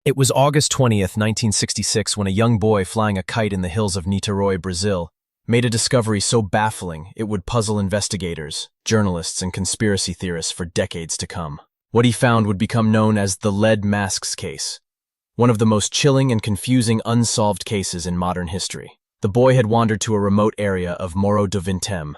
It was August 20th, 1966, when a young boy flying a kite in the hills of Niterói, Brazil, made a discovery so baffling it would puzzle investigators, journalists, and conspiracy theorists for decades to come. What he found would become known as the lead masks case, one of the most chilling and confusing unsolved cases in modern history. The boy had wandered to a remote area of Morro do Vintém,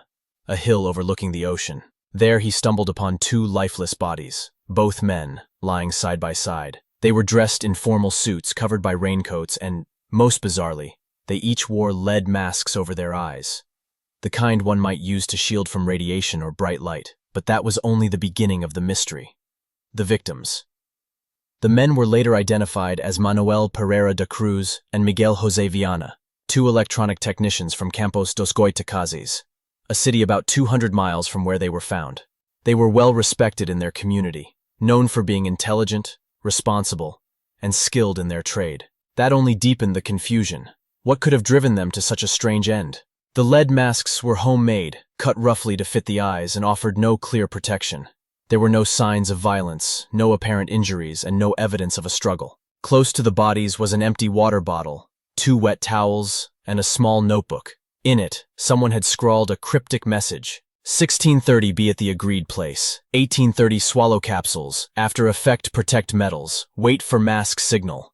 a hill overlooking the ocean. There he stumbled upon two lifeless bodies, both men, lying side by side. They were dressed in formal suits covered by raincoats and, most bizarrely, they each wore lead masks over their eyes, the kind one might use to shield from radiation or bright light. But that was only the beginning of the mystery. The victims. The men were later identified as Manuel Pereira da Cruz and Miguel José Viana, two electronic technicians from Campos dos Goitacazes, a city about 200 miles from where they were found. They were well respected in their community, known for being intelligent, responsible, and skilled in their trade. That only deepened the confusion. What could have driven them to such a strange end? The lead masks were homemade, cut roughly to fit the eyes, and offered no clear protection. There were no signs of violence, no apparent injuries, and no evidence of a struggle. Close to the bodies was an empty water bottle, two wet towels, and a small notebook. In it, someone had scrawled a cryptic message. 1630 be at the agreed place. 1830 swallow capsules. After effect protect metals. Wait for mask signal.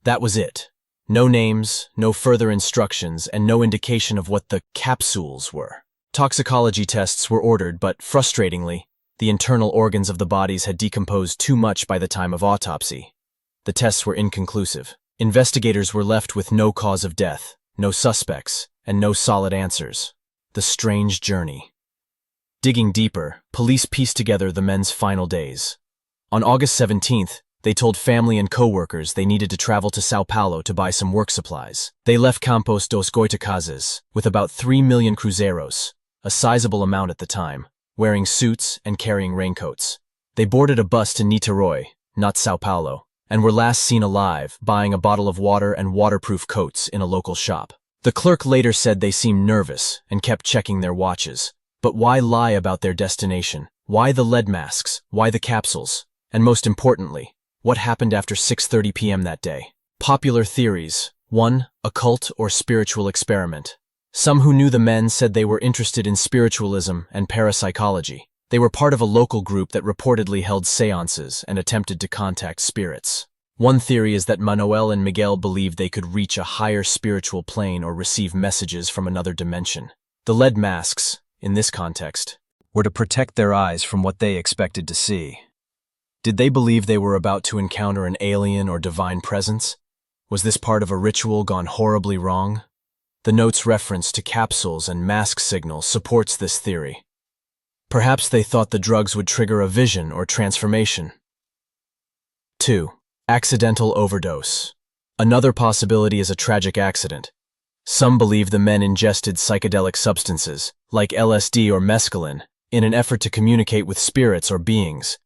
That was it. No names, no further instructions, and no indication of what the capsules were. Toxicology tests were ordered, but frustratingly, the internal organs of the bodies had decomposed too much by the time of autopsy. The tests were inconclusive. Investigators were left with no cause of death, no suspects, and no solid answers. The strange journey. Digging deeper, police pieced together the men's final days. On August 17th, they told family and co-workers they needed to travel to São Paulo to buy some work supplies. They left Campos dos Goitacazes with about 3 million cruzeiros, a sizable amount at the time, wearing suits and carrying raincoats. They boarded a bus to Niterói, not São Paulo, and were last seen alive, buying a bottle of water and waterproof coats in a local shop. The clerk later said they seemed nervous and kept checking their watches. But why lie about their destination? Why the lead masks? Why the capsules? And most importantly, what happened after 6:30 p.m. that day? Popular theories. 1. A cult or spiritual experiment. Some who knew the men said they were interested in spiritualism and parapsychology. They were part of a local group that reportedly held seances and attempted to contact spirits. One theory is that Manoel and Miguel believed they could reach a higher spiritual plane or receive messages from another dimension. The lead masks, in this context, were to protect their eyes from what they expected to see. Did they believe they were about to encounter an alien or divine presence? Was this part of a ritual gone horribly wrong? The note's reference to capsules and mask signals supports this theory. Perhaps they thought the drugs would trigger a vision or transformation. 2. Accidental overdose. Another possibility is a tragic accident. Some believe the men ingested psychedelic substances, like LSD or mescaline, in an effort to communicate with spirits or beings.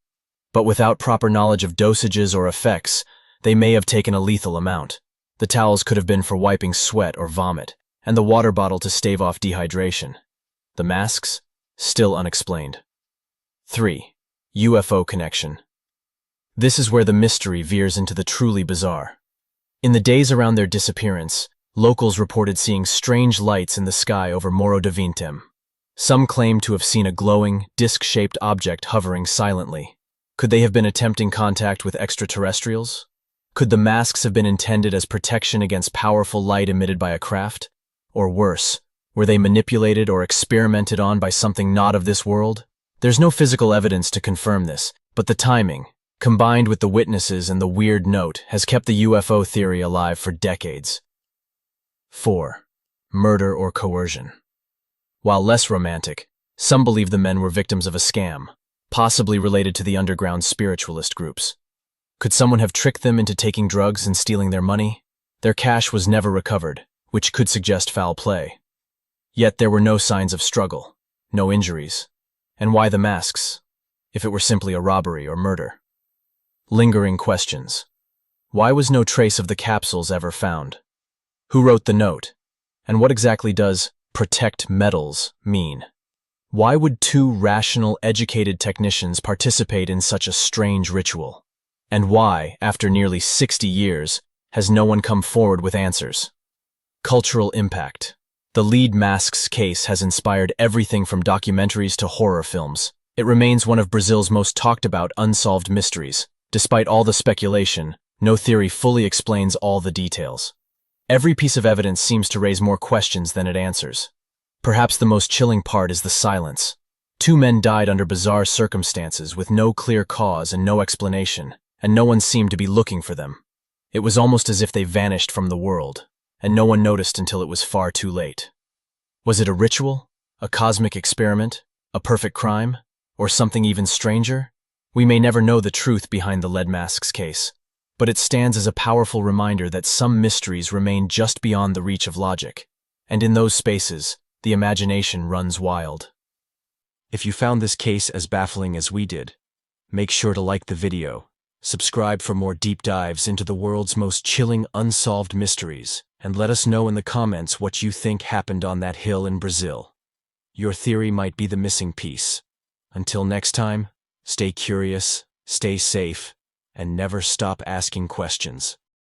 But without proper knowledge of dosages or effects, they may have taken a lethal amount. The towels could have been for wiping sweat or vomit, and the water bottle to stave off dehydration. The masks? Still unexplained. 3. UFO connection. This is where the mystery veers into the truly bizarre. In the days around their disappearance, locals reported seeing strange lights in the sky over Morro do Vintém. Some claimed to have seen a glowing, disc-shaped object hovering silently. Could they have been attempting contact with extraterrestrials? Could the masks have been intended as protection against powerful light emitted by a craft? Or worse, were they manipulated or experimented on by something not of this world? There's no physical evidence to confirm this, but the timing, combined with the witnesses and the weird note, has kept the UFO theory alive for decades. 4. Murder or coercion. While less romantic, some believe the men were victims of a scam, possibly related to the underground spiritualist groups. Could someone have tricked them into taking drugs and stealing their money? Their cash was never recovered, which could suggest foul play. Yet there were no signs of struggle, no injuries. And why the masks, if it were simply a robbery or murder? Lingering questions. Why was no trace of the capsules ever found? Who wrote the note? And what exactly does protect metals mean? Why would two rational, educated technicians participate in such a strange ritual? And why, after nearly 60 years, has no one come forward with answers? Cultural impact. The lead masks case has inspired everything from documentaries to horror films. It remains one of Brazil's most talked about unsolved mysteries. Despite all the speculation, no theory fully explains all the details. Every piece of evidence seems to raise more questions than it answers. Perhaps the most chilling part is the silence. Two men died under bizarre circumstances with no clear cause and no explanation, and no one seemed to be looking for them. It was almost as if they vanished from the world, and no one noticed until it was far too late. Was it a ritual? A cosmic experiment? A perfect crime? Or something even stranger? We may never know the truth behind the lead masks case, but it stands as a powerful reminder that some mysteries remain just beyond the reach of logic, and in those spaces, the imagination runs wild. If you found this case as baffling as we did, make sure to like the video, subscribe for more deep dives into the world's most chilling unsolved mysteries, and let us know in the comments what you think happened on that hill in Brazil. Your theory might be the missing piece. Until next time, stay curious, stay safe, and never stop asking questions.